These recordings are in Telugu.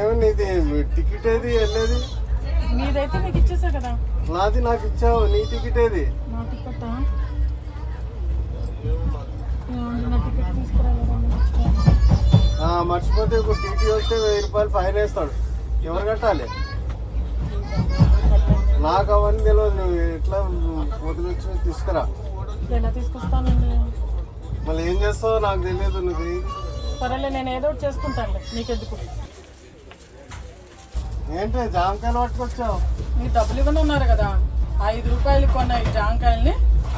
ఏమన్నా ఇది టికెట్ ఏది వెళ్ళేది? మీదైతే మీకు ఇచ్చేసా కదా. నాది నాకు ఇచ్చావు, నీ టికెట్ ఏది? నా టికెట్ నా టికెట్ తీసుకురాలేదా? మర్చిపోతే ఇప్పుడు టీటీ వస్తే 1000 రూపాయలు ఫైన్ వేస్తాడు. ఎవరు కట్టాలి? నాకు అవన్నీ తెలియదు. నువ్వు ఎట్లా వదిలిచ్చి తీసుకురా. ఎలా తీసుకొస్తానండి? మళ్ళీ ఏం చేస్తావో నాకు తెలియదు. నువ్వు సరేలే, నేను ఏదో ఒకటి చేసుకుంటానులే, నీకెందుకు. ఏంటి జామకాయలు పట్టుకొచ్చావు? మీరు డబ్బులు ఇవ్వని ఉన్నారు కదా, 5 రూపాయలు కొన్న ఈ జామకాయల్ని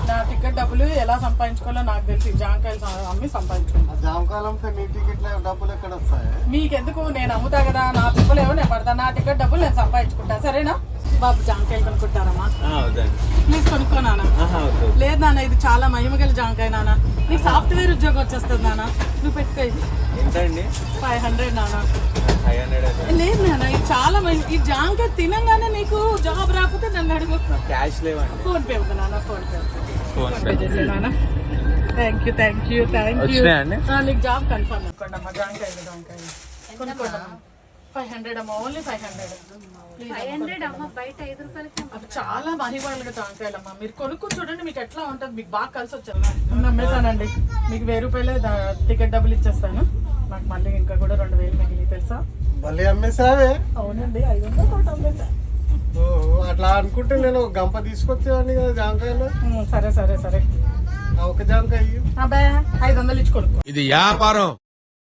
నా టికెట్ డబ్బులు ఎలా సంపాదించుకోవాలో నాకు తెలిసి జామకాయలు అమ్మి సంపాదించుకుంటా. జామకాయలు అమ్మితే నీ టికెట్ డబ్బులు ఎక్కడ వస్తాయి? మీకెందుకు, నేను అమ్ముతా కదా, నా డబ్బులు ఏమో నేను పడతా, నా టికెట్ డబ్బులు నేను సంపాదించుకుంటా. సరేనా బాబు? జామకాయలు కొనుక్కుంటారమ్మా? ప్లీజ్ కొనుక్కో నాన్న. లేదు నాన్న, ఇది చాలా మహిమగల జామకాయ నాన్న. నీకు సాఫ్ట్వేర్ ఉద్యోగం వచ్చేస్తుంది నాన్న, నువ్వు పెట్టుకో. 500 నాన్న. లేదు నాన్న, ఇది చాలా ఈ జామకాయ తినంగానే నీకు జాబ్ రాకపోతే నన్ను అడుగు. క్యాష్ లేవండి. ఫోన్ పే ఉంది నాన్న, ఫోన్ పే చేసే నాన్న. Thank you. నీకు జాబ్ కన్ఫర్మ్ అనుకోండి అమ్మా. జామకాయలు కొనుక్కోండి. 500 అమ్మా, ఓన్లీ 500. అవి చాలా మహిళలుగా జామకాయలమ్మా, మీరు కొనుక్కొని చూడండి, మీకు ఎట్లా ఉంటుంది, మీకు బాగా కలిసి వచ్చాను. నమ్మేశానండి, మీకు 1000 రూపాయలే టికెట్ డబ్బులు ఇచ్చేస్తాను. నాకు మళ్ళీ ఇంకా కూడా 2000 మిగిలి తెలుసా? మళ్ళీ అమ్మేసావే? అవునండి, 500 కోటి అమ్మేసా. ఓహో, అట్లా అనుకుంటే నేను గంప తీసుకొచ్చేవాడిని కదా జామకాయలు. సరే ఒక జామకాయ అబ్బాయి 500 ఇచ్చుకోను. ఇది వ్యాపారం.